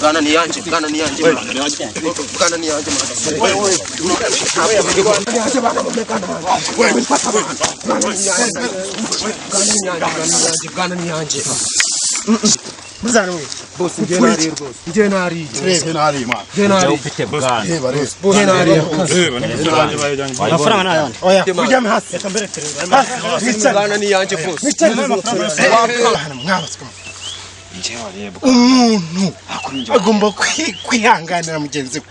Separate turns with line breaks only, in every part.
Gana ni yanje. Gana ni yanje. Gana ni yanje. Gana ni yanje.
Muzana we.
Boss ngenari rwose. Ngenari.
Ngenari ma.
Ngenari
ufite bwana.
Ngenari.
Amafaranga nayo. Oya, kujya hasi.
Gana ni yanje boss.
Umuntu agomba kwihanganira mugenzi we.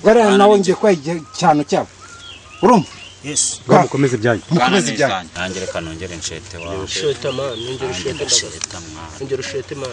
Gara nawe ngiye kwa cyano cyabo. Urumva?
Yes.
Mukomeze byanyu. Mukomeze byanyu.
Nangere kanongere nshete wa.
Shete man, ngere shete man. Ngere shete man.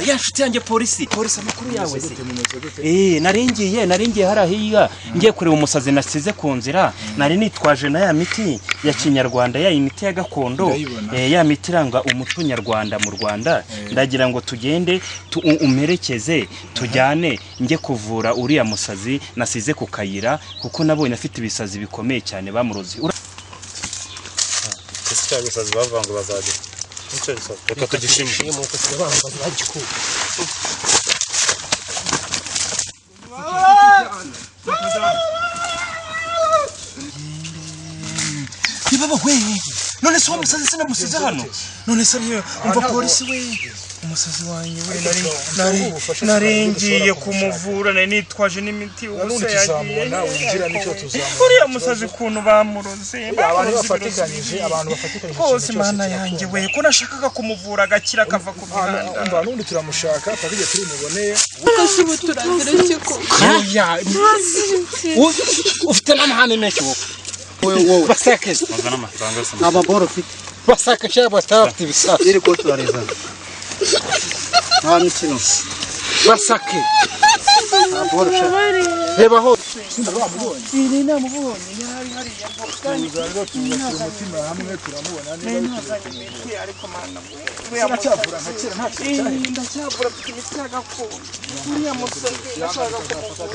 Ya nshuti yanjye polisi amakuru yawe se. Naringiye harahiya ngiye kureba umusazi nasize ku nzira, nari nitwaje na ya miti ya kinyarwanda, ya imiti ya gakondo, ya miti iranga umuco nyarwanda mu Rwanda. Ndagira ngo tugende umerekeze tujyane njye kuvura uriya musazi nasize ku kayira, kuko nabonye afite ibisazi bikomeye cyane bamurozi.
Ese ibisazi bavanga bazaje. Reka tugishimire.
Baba we, none se umusazi sinamusize hano. None se umva polisi we. Umusazi wanyu we naringiye kumuvura, nitwaje n'imiti ubuse yagiye. Uriya musazi kuntu bamuroze.
Abantu bafatikanyije.
Kose mana yanjye we, ko nashakaga kumuvura agakira akava ku bihanda.
Umva nundi turamushaka pakije turi muboneye.
Ukasubuturangire cyo.
Ufite n'amahane menshi wowe. Basake.
Mazana amafaranga se.
Ababoro ufite. Basake cyabo atafite ibisasa.
Iri ko turareza.
Nta mikino. Basake. Ababoro cyabo. Reba ho.
Ni namubonye yari hariya kandi
Umutima hamwe turamubona
neza ariko mana we.
Ndacyavura nka kera nta kintu.
Ndacyavura mfite imiti ya gakondo. Uriya musazi ndashaka kumuvura.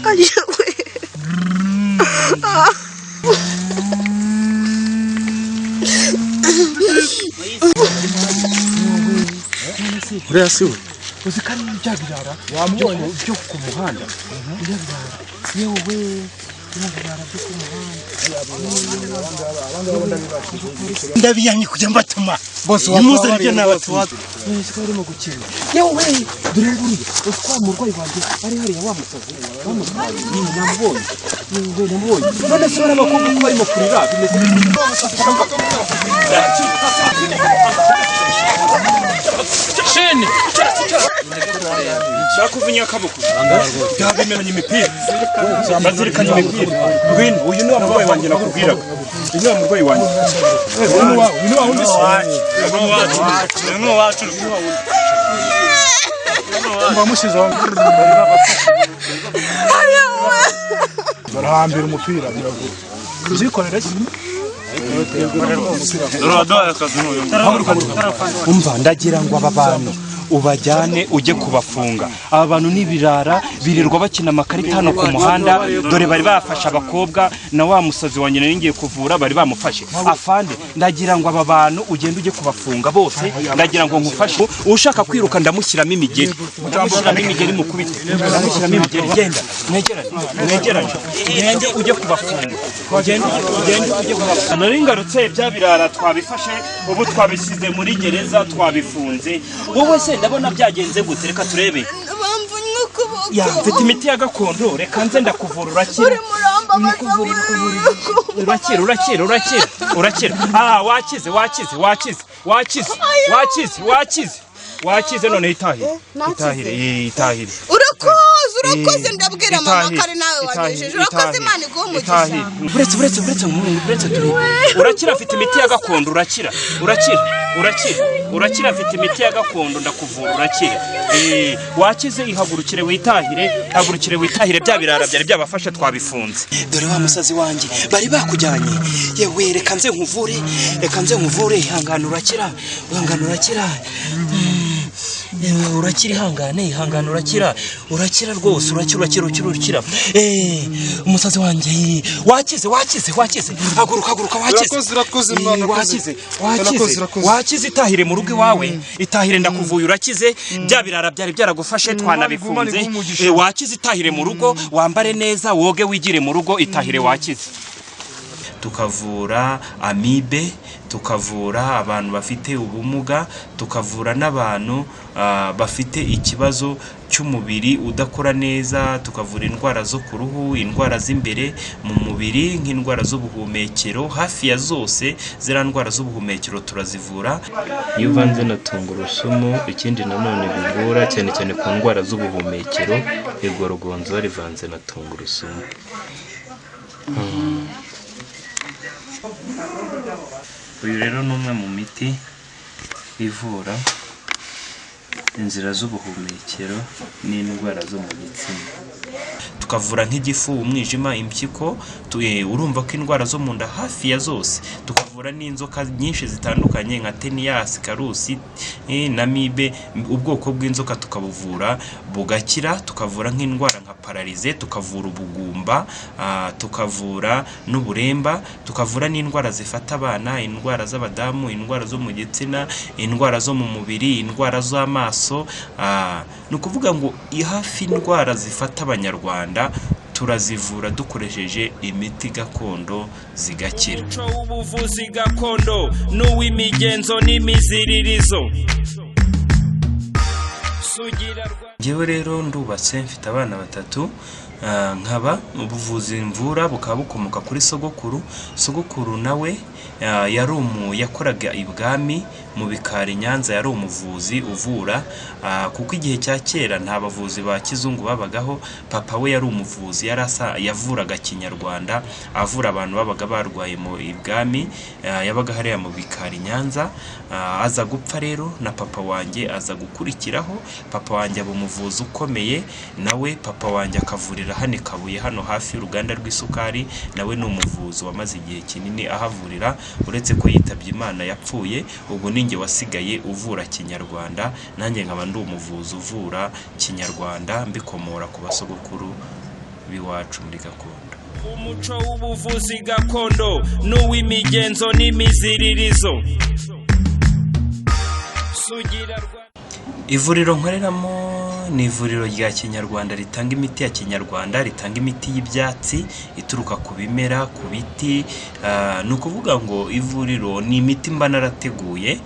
Ayewe.
Uriya si we.
Uzi kandi byabirara
Wamubonye
byo ku muhanda. Byabirara. Yewe byabirara byo ku muhanda.
Ndabiyanye kujya mbatuma.
Bose
wamuze ibyo nabatwaza.
Nese arimo gukina. Yewe dore nguriye. Utwa murwayi wanjye ari hariya wa musazi. Namubonye. None se n'abakobwa ko barimo kurira bimeze Sheni. Bakuvunya kaboko. Ndabimeranye imipira. Bazirikanye imipira. Ngwino uyu ni umurwayi wanjye nakubwiraga. Uyu ni umurwayi wanjye. Uyu ni wundi se. Ni wacu.
bamushize aho barahambira umupira biravuga uzikorera iki
umva ndagira ngo aba bantu ubajyane ujye kubafunga. Aba bantu n'ibirara birirwa bakina amakarita hano ku muhanda, dore bari bafasha abakobwa na wa musazi wanjye ngiye kuvura bari bamufashe. Afande ndagira ngo aba bantu ugende ujye kubafunga bose, ndagira ngo nkufashe. Ushaka kwiruka ndamushyiramo imigeri, ndamushyiramo imigeri mukubite, ndamushyiramo imigeri. Genda mwegerane ngende ujye kubafunga, ugende ujye kubafunga. Nari ngarutse bya birara twabifashe, ubu twabisize muri gereza twabifunze. Wowe se ndabona byagenze gute? Reka turebe.
Bamvunnye ukuboko.
Ya mfite imiti ya gakondo, reka nze ndakuvura urakira.
Uri muramba
Urakira. Ah, wakize none itahire. Itahire.
urakoze urakoze ndabwira mama kare nawe wagejeje urakoze Imana iguhe umugisha
buretse turi urakira afite imiti ya gakondo urakira afite imiti ya gakondo ndakuvura urakira wakize ihagurukire witahire bya birara byari byabafashe twabifunze dore wa musazi wanjye bari bakujyanye yewe reka nze nkuvure ihangane urakira urakira ihangane urakira rwose urakira umusazi wanjye wakize haguruka wakize itahire mu rugo iwawe itahire ndakuvuye urakize bya birara byari byaragufashe twanabifunze wakize itahire mu rugo wambare neza woge wigire mu rugo itahire wakize tukavura amibe tukavura abantu bafite ubumuga tukavura n'abantu bafite ikibazo cy'umubiri udakora neza tukavura indwara zo ku ruhu indwara z'imbere mu mubiri nk'indwara z'ubuhumekero hafi ya zose zira ndwara z'ubuhumekero turazivura iyo uvanze na tungurusumu ikindi nanone bivura cyane cyane ku ndwara z'ubuhumekero igorogonzo rivanze na tungurusumu uyu rero ni umwe mu miti ivura inzira z'ubuhumekero n'indwara zo mu gitsina tukavura nk'igifu umwijima impyiko urumva ko indwara zo mu nda hafi ya zose tukavura n'inzoka nyinshi zitandukanye nka teniyasi karusi na mibe ubwoko bw'inzoka tukabuvura bugakira tukavura nk'indwara nka pararize tukavura ubugumba tukavura n'uburemba tukavura n'indwara zifata abana indwara z'abadamu indwara zo mu gitsina indwara zo mu mubiri indwara z'amaso ni ukuvuga ngo hafi indwara zifata abanyarwanda turazivura dukoresheje imiti gakondo zigakira ubuvuzi gakondo n'uw'imigenzo n'imiziririzo ngewe rero ndubatse mfite abana 3 nkaba ubuvuzi mvura bukaba bukomoka kuri sogokuru nawe yakoraga ibwami mu bikari Nyanza yari umuvuzi uvura kuko igihe cya kera nta bavuzi ba kizungu babagaho papa we yari umuvuzi yavuraga kinyarwanda avura abantu babaga barwaye mu ibwami yabaga hariya mu bikari Nyanza aza gupfa rero na papa wanjye aza gukurikiraho papa wanjye aba umuvuzi ukomeye nawe papa wanjye akavurira hane Kabuye hano hafi y'uruganda rw'isukari nawe ni umuvuzi wamaze igihe kinini ahavurira uretse ko yitabye Imana yapfuye ubwo ninjye wasigaye uvura kinyarwanda nanjye nkaba ndi umuvuzi uvura kinyarwanda mbikomora ku basogokuru biwacu muri gakondo umuco w'ubuvuzi gakondo n'uw'imigenzo n'imiziririzo ivuriro nkoreramo ni ivuriro rya kinyarwanda ritanga imiti ya kinyarwanda ritanga imiti y'ibyatsi ituruka ku bimera ku biti ni ukuvuga ngo ivuriro ni imiti mba narateguye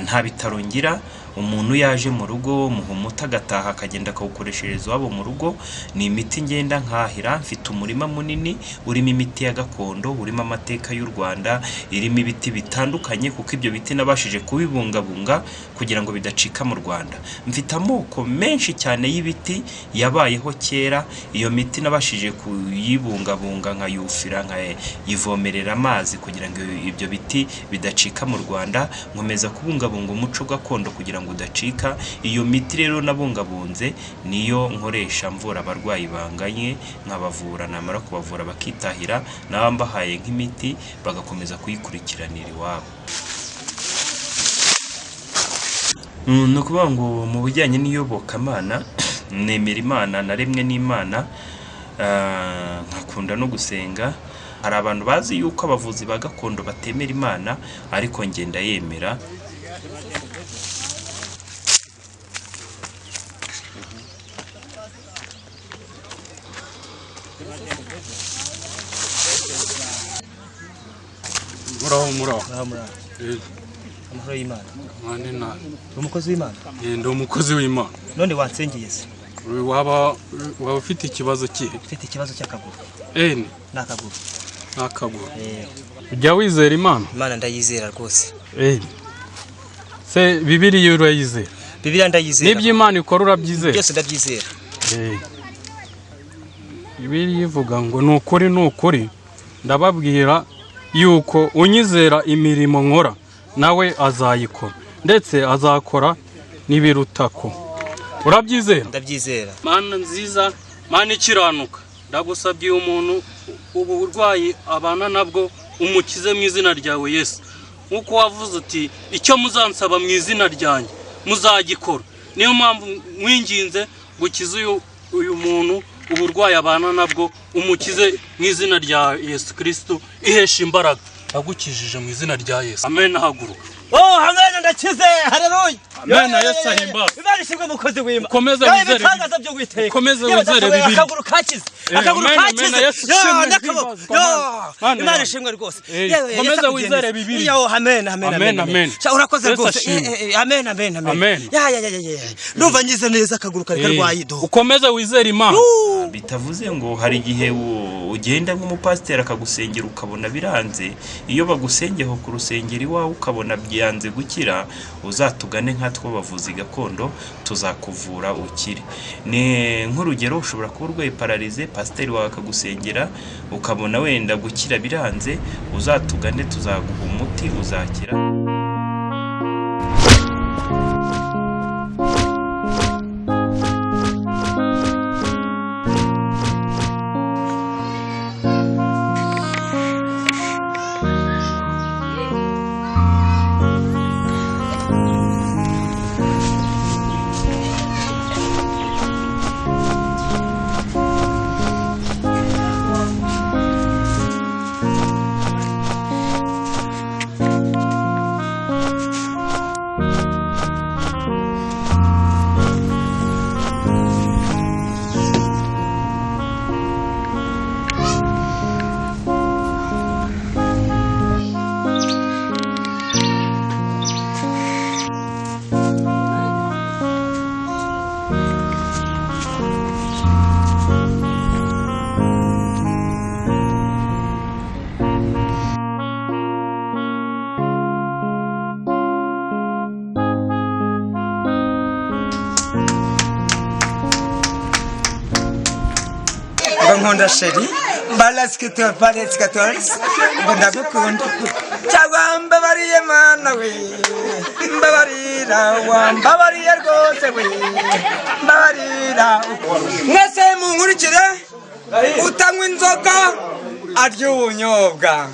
nta bitaro ngira umuntu yaje mu rugo muhumuta agataha akagenda akawukoreshereza wabo mu rugo ni imiti ngenda nkahira mfite umurima munini urimo imiti ya gakondo urimo amateka y'u Rwanda irimo ibiti bitandukanye kuko ibyo biti nabashije kubibungabunga kugira ngo bidacika mu Rwanda mfite amoko menshi cyane y'ibiti yabayeho kera iyo miti nabashije kuyibungabunga nkayufira nkayivomerera amazi kugira ngo ibyo biti bidacika mu Rwanda nkomeza kubungabunga umuco gakondo kugira ngo udacika iyo miti rero nabungabunze niyo nkoresha mvura abarwayi banganye nkabavura namara kubavura bakitahira nabambahaye nk'imiti bagakomeza kuyikurikiranira iwabo no kuvuga ngo mu bijyanye n'iyobokamana nemera Imana naremwe n'Imana nkakunda no gusenga hari abantu bazi yuko abavuzi ba gakondo batemera Imana ariko ngenda yemera
muraho
amahoro y'Imana
mane na
umukozi w'Imana
ndi umukozi w'Imana
none wansengeye se
waba ufite ikibazo kihe
ufite ikibazo cy'akaguru
nakaguru ujya wizera Imana
ndayizera rwose
se Bibiliya urayizera
Bibiliya ndayizera
n'ibyo Imana ikora urabyizera
byose ndabyizera
Bibiliya ivuga ngo ni ukuri ndababwira yuko unyizera imirimo nkora nawe azayikora ndetse azakora n'ibirutako. Urabyizera?
Ndabyizera.
Mana nziza, Mana ikiranuka, ndagusabye umuntu ubu burwayi abana nabwo umukize mu izina ryawe Yesu. Nkuko wavuze uti icyo muzansaba mu izina ryanjye muzagikora. Niyo mpamvu mwinginze gukiza uyu muntu uburwayi abana nabwo umukize mu izina rya Yesu Kristo ihesha imbaraga. Agukijije mu izina rya Yesu. Amen. Haguruka.
Oh, amen, ndakize. Haleluya.
Amen. Yesu ahimbaze.
Imana ishimwe mukozi w'Imana.
Komeza wizere.
Komeza
wizere Bibiliya.
Akaguru kakize. Akaguru kakize. Imana ishimwe rwose.
Komeza wizere Bibiliya.
Yo, amen, amen,
amen, amen.
Urakoze rwose. Amen, amen, amen. Ya. Ndumva ngize neza akaguru kari karwaye do.
Ukomeza wizere Imana.
Bitavuze ngo hari igihe ugenda nk'umupasiteri akagusengera ukabona biranze, iyo bagusengeho ku rusengero iwawe ukabona byanze gukira, uzatugane nkatwo bavuzi gakondo tuzakuvura ukire. Ni nk'urugero ushobora kuba urwaye paralize, pasiteri wawe akagusengera ukabona wenda gukira biranze, uzatugane tuzaguha umuti uzakira.
Nkunda sheri mbalaskito paletskatos ndagukunda cyangwa mbabariye mana we mbabarira wambabariye rwose we mbabarira mwese munkurikire utanywa inzoga arya ubunyobwa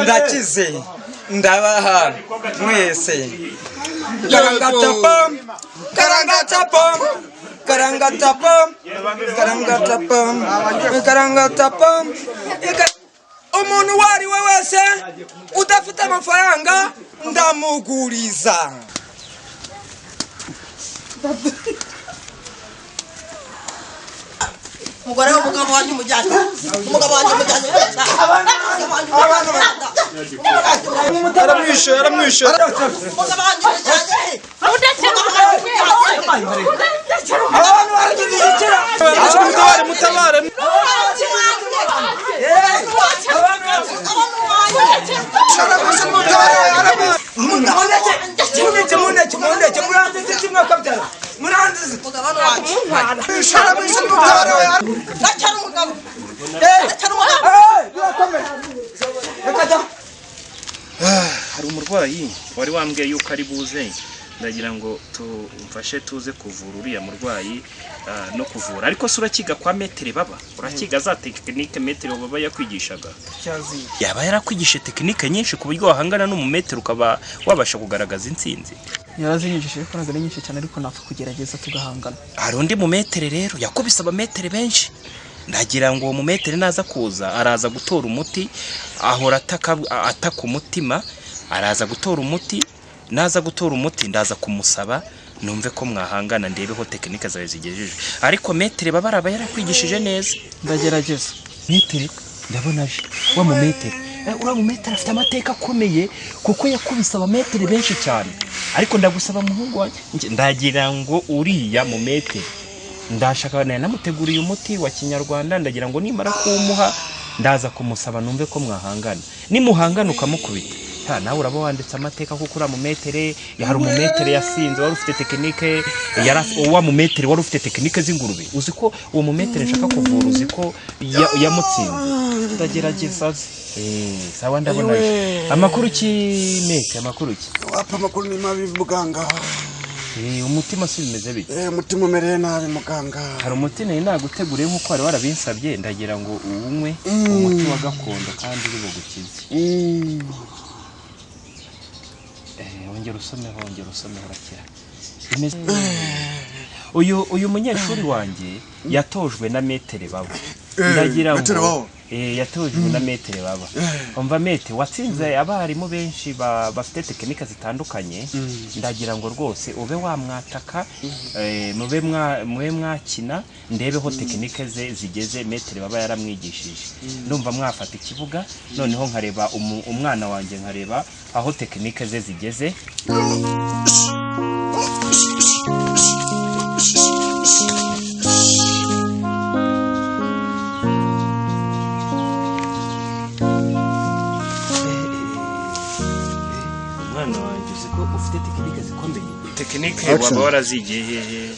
ndakize ndabaha mwese Karangatapam. Umuntu wari we wese udafite amafaranga ndamuguriza.
Umugore w'umugabo wanjye umujyanye. Umugabo wanjye umujyanye.
Aramwishe.
Umugabo wanjye umujyanye.
Abantu barigikira. Mutabare.
Hari umurwayi wari wambwiye yuko ari buze, ndagira ngo tumfashe tuze kuvura uriya murwayi no kuvura. Ariko se urakiga kwa metere baba? Urakiga za tekinike metere baba yakwigishaga? Yaba yarakwigisha tekinike nyinshi ku buryo wahangana n'umumetere ukaba wabasha kugaragaza intsinzi?
Yarazinyigishije ko nagari nyinshi cyane ariko napfa kugerageza tugahangana.
Hari undi mumetere rero yakubise abametere benshi. Ndagira ngo uwo mumetere naza kuza araza gutora umuti, ahora ataka umutima, araza gutora umuti, naza gutora umuti ndaza kumusaba numve ko mwahangana ndebeho tekinike zawe zigejeje. Ariko metere baba araba yarakwigishije neza.
Ndagerageza.
Metere ndabona aje wa mumetere. Ura mumetere afite amateka akomeye kuko yakubise abametere benshi cyane. Ariko ndagusaba muhungu wanjye, ndagira ngo uriya mumetere ndashaka namuteguriye umuti wa kinyarwanda, ndagira ngo nimara kuwumuha ndaza kumusaba numve ko mwahangana. Nimuhangana ukamukubita nawe uraba wanditse amateka kuko uriya mumetere hari umumetere yasinze wari ufite tekinike wa mumetere wari ufite tekinike z'ingurube uzi ko uwo mumetere nshaka kuvura uzi ko yamutsinze ndagerageza sawa ndabona amakuru ki meke amakuru ki
wapa amakuru ni mabi muganga
umutima si bimeze bite
umutima umereye nabi muganga
hari umuti naguteguriye nk'uko wari warabinsabye ndagira ngo uwunywe umuti wa gakondo kandi uri bugukize wongera usomeho urakira uyu munyeshuri wanjye yatojwe na metere baba ndagira ngo yatojwe na metere baba umva mete watsinze abarimu benshi bafite tekinike zitandukanye ndagira ngo rwose ube wamwataka mube mwakina ndebeho tekinike ze zigeze metere baba yaramwigishije ndumva mwafata ikibuga noneho nkareba umwana wanjye nkareba aho tekinike ze zigeze tekinike waba warazigiye hehe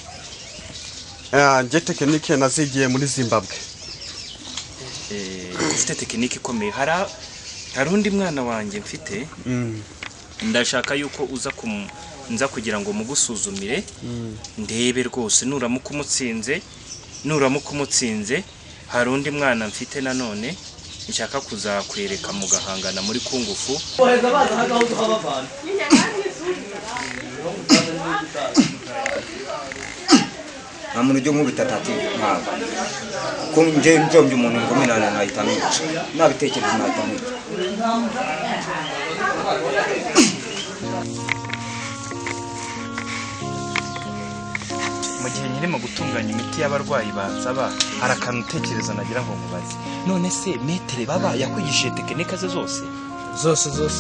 nje tekinike nazigiye muri Zimbabwe
ufite tekinike ikomeye hari undi mwana wanjye mfite ndashaka yuko nza kugira ngo mugusuzumire ndebe rwose nuramuka umutsinze hari undi mwana mfite nanone nshaka kuzakwereka mugahangana muri kungufu
nta muntu ujya nkubita atatu ntabwo kuko njye njombye umuntu ngominana nkahita mwica nabitekereje nkahita mwica
mu gihe nyirimo gutunganya imiti y'abarwayi bansaba hari akantu utekereza nagira ngo mubaze none se metere baba yakwigishije tekinike ze zose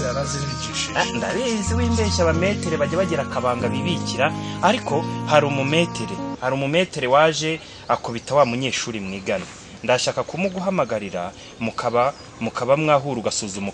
yarazirigishije ndabizi wimbeshya abametere bajya bagira akabanga bibikira ariko hari umumetere waje akubita wa munyeshuri mwigana ndashaka kumuguhamagarira mukaba mwahura ugasuzuma